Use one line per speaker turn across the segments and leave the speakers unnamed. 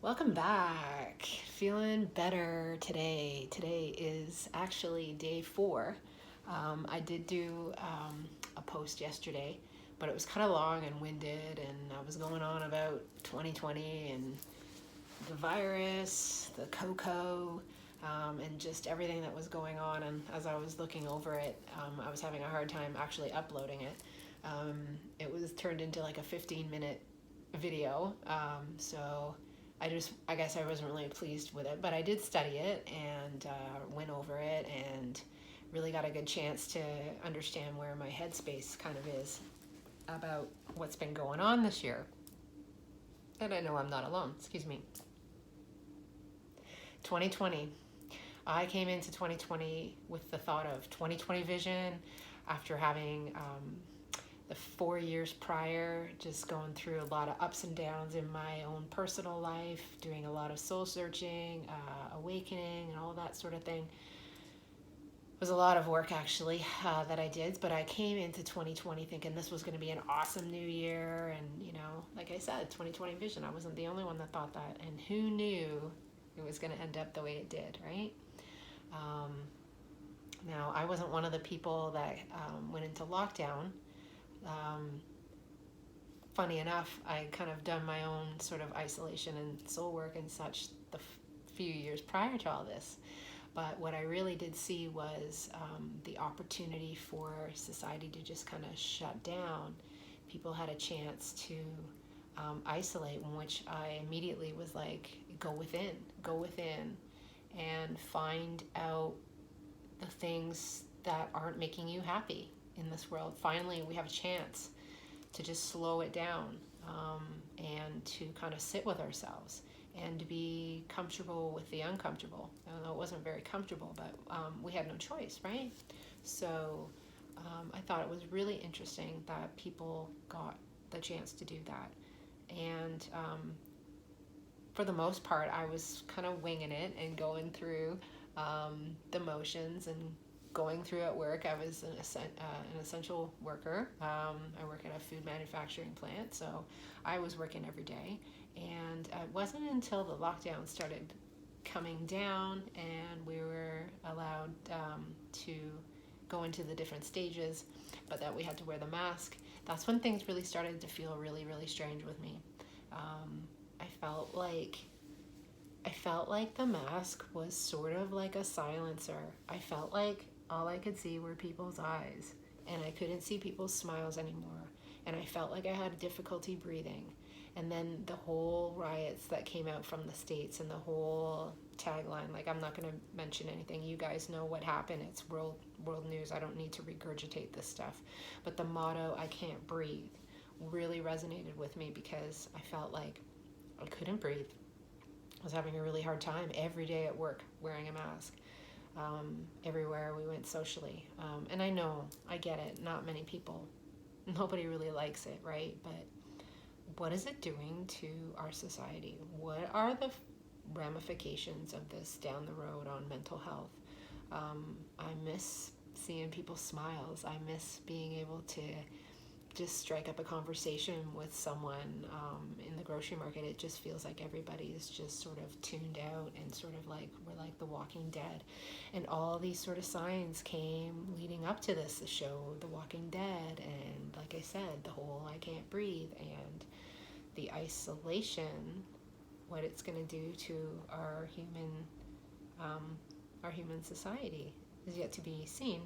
Welcome back. Feeling better today. Today is actually day 4. I did do a post yesterday, but it was kind of long and winded, and I was going on about 2020 and the virus, the cocoa, and just everything that was going on. And as I was looking over it, I was having a hard time actually uploading it. It was turned into like a 15-minute video. So I guess I wasn't really pleased with it, but I did study it and went over it and really got a good chance to understand where my headspace kind of is about what's been going on this year. And I know I'm not alone. Excuse me. 2020. I came into 2020 with the thought of 2020 vision after having the 4 years prior, just going through a lot of ups and downs in my own personal life, doing a lot of soul searching, awakening, and all that sort of thing. It was a lot of work actually that I did, but I came into 2020 thinking this was going to be an awesome new year. And, like I said, 2020 vision, I wasn't the only one that thought that. And who knew it was going to end up the way it did, right? Now, I wasn't one of the people that went into lockdown. Funny enough, I kind of done my own sort of isolation and soul work and such the few years prior to all this. But what I really did see was the opportunity for society to just kind of shut down. People had a chance to isolate, in which I immediately was like, go within and find out the things that aren't making you happy in this world. Finally, we have a chance to just slow it down and to kind of sit with ourselves and to be comfortable with the uncomfortable. I know it wasn't very comfortable, but we had no choice, right? So I thought it was really interesting that people got the chance to do that. And for the most part, I was kind of winging it and going through the motions and going through at work. I was an essential worker. I work at a food manufacturing plant, so I was working every day. And it wasn't until the lockdown started coming down and we were allowed to go into the different stages, but that we had to wear the mask. That's when things really started to feel really, really strange with me. I felt like the mask was sort of like a silencer. I felt like all I could see were people's eyes, and I couldn't see people's smiles anymore. And I felt like I had difficulty breathing. And then the whole riots that came out from the States and the whole tagline, like, I'm not going to mention anything. You guys know what happened. It's world news. I don't need to regurgitate this stuff. But the motto, I can't breathe, really resonated with me because I felt like I couldn't breathe. I was having a really hard time every day at work wearing a mask. Everywhere we went socially. And I get it, not many people, nobody really likes it, right? But what is it doing to our society? What are the ramifications of this down the road on mental health? I miss seeing people's smiles. I miss being able to just strike up a conversation with someone in the grocery market. It just feels like everybody is just sort of tuned out and sort of like we're like the Walking Dead. And all these sort of signs came leading up to this, the show The Walking Dead, and like I said, the whole I can't breathe and the isolation, what it's going to do to our human society is yet to be seen.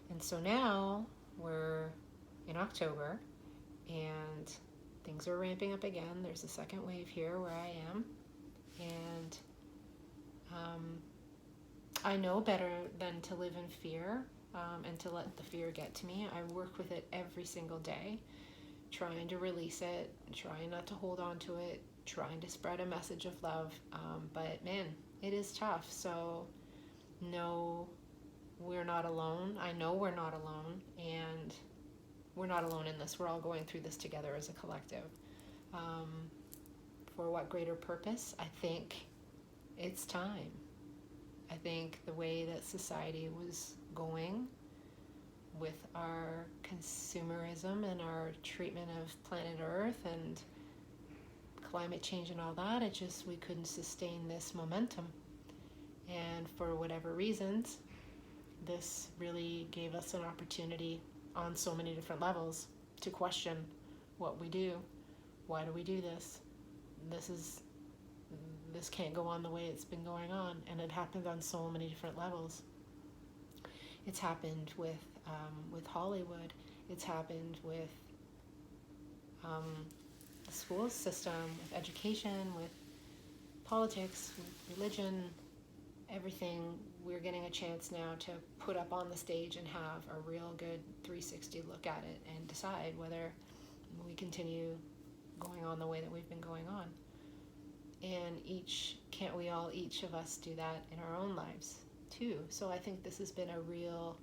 And so now we're in October, and things are ramping up again. There's a second wave here where I am, and I know better than to live in fear and to let the fear get to me. I work with it every single day, trying to release it, trying not to hold on to it, trying to spread a message of love, but man, it is tough. So no, we're not alone. I know we're not alone, and we're not alone in this. We're all going through this together as a collective. For what greater purpose? I think it's time. I think the way that society was going with our consumerism and our treatment of planet Earth and climate change and all that. It just, we couldn't sustain this momentum. And for whatever reasons, this really gave us an opportunity on so many different levels to question what we do. Why do we do this? This can't go on the way it's been going on, and it happened on so many different levels. It's happened with Hollywood. It's happened with the school system, with education, with politics, with religion, everything. We're getting a chance now to put up on the stage and have a real good 360 look at it and decide whether we continue going on the way that we've been going on. And each of us do that in our own lives too. So I think this has been a real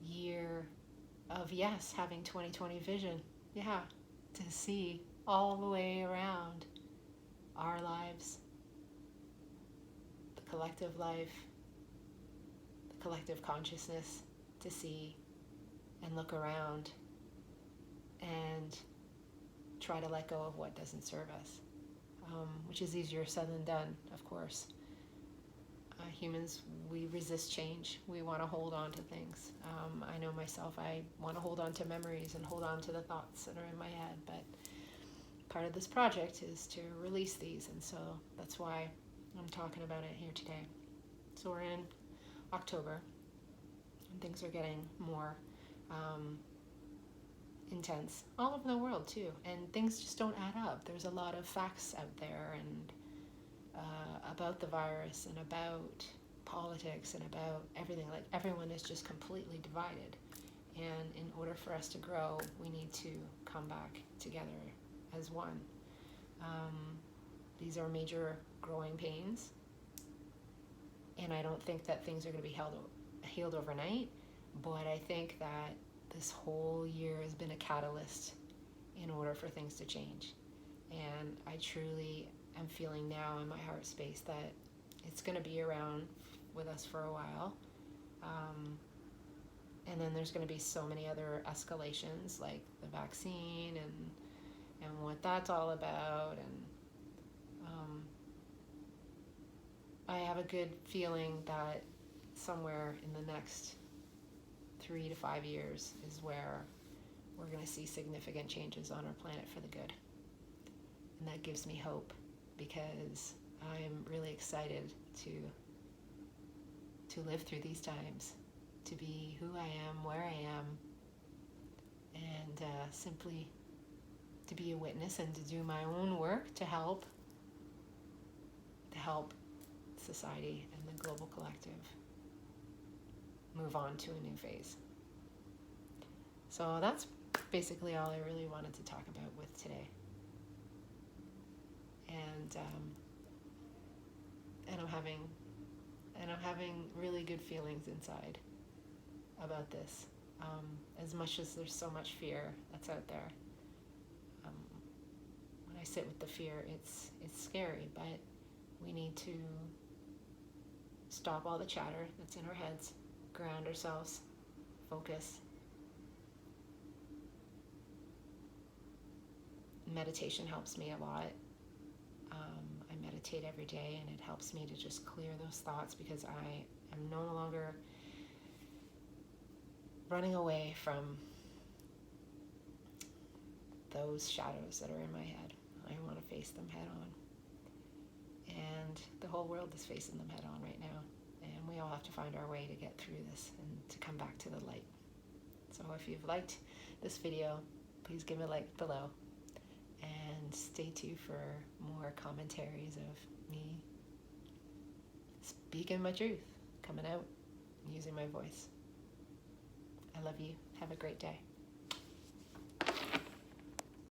year of, yes, having 2020 vision. Yeah, to see all the way around our lives, the collective life, the collective consciousness, to see and look around and try to let go of what doesn't serve us, which is easier said than done, of course. Humans, we resist change. We want to hold on to things. I know myself, I want to hold on to memories and hold on to the thoughts that are in my head, but part of this project is to release these, and so that's why I'm talking about it here today. So we're in October, and things are getting more intense all over the world too, and things just don't add up. There's a lot of facts out there and about the virus and about politics and about everything. Like, everyone is just completely divided, and in order for us to grow, we need to come back together as one. These are major growing pains, and I don't think that things are going to be healed overnight, but I think that this whole year has been a catalyst in order for things to change. And I truly am feeling now in my heart space that it's going to be around with us for a while. And then there's going to be so many other escalations, like the vaccine and what that's all about. And I have a good feeling that somewhere in the next 3 to 5 years is where we're going to see significant changes on our planet for the good. And that gives me hope, because I'm really excited to live through these times, to be who I am, where I am, and simply to be a witness and to do my own work to help society and the global collective move on to a new phase. So that's basically all I really wanted to talk about with today. And I'm having really good feelings inside about this. As much as there's so much fear that's out there, when I sit with the fear, it's scary, but we need to stop all the chatter that's in our heads, ground ourselves, focus. Meditation helps me a lot. I meditate every day, and it helps me to just clear those thoughts, because I am no longer running away from those shadows that are in my head. I want to face them head on. And the whole world is facing them head on right now. And we all have to find our way to get through this and to come back to the light. So if you've liked this video, please give it a like below. And stay tuned for more commentaries of me speaking my truth, coming out, using my voice. I love you. Have a great day.